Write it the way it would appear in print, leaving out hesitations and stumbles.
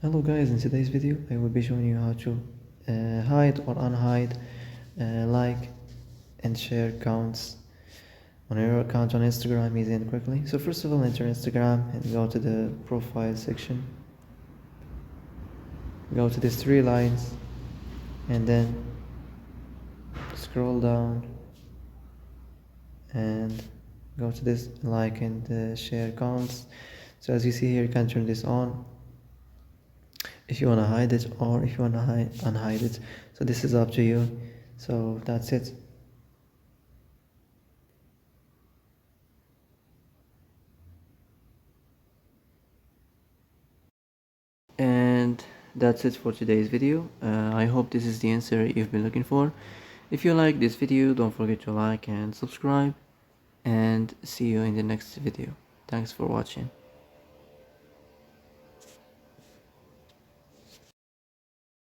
Hello guys, in today's video I will be showing you how to hide or unhide like and share accounts on your account on Instagram easy and quickly. So first of all, enter Instagram and go to the profile section. Go to these three lines and then scroll down and go to this like and share accounts. So as you see here, you can turn this on if you want to hide it or if you want to unhide it. So this is up to you. So that's it. And that's it for today's video. I hope this is the answer you've been looking for. If you like this video, don't forget to like and subscribe, and see you in the next video. Thanks for watching.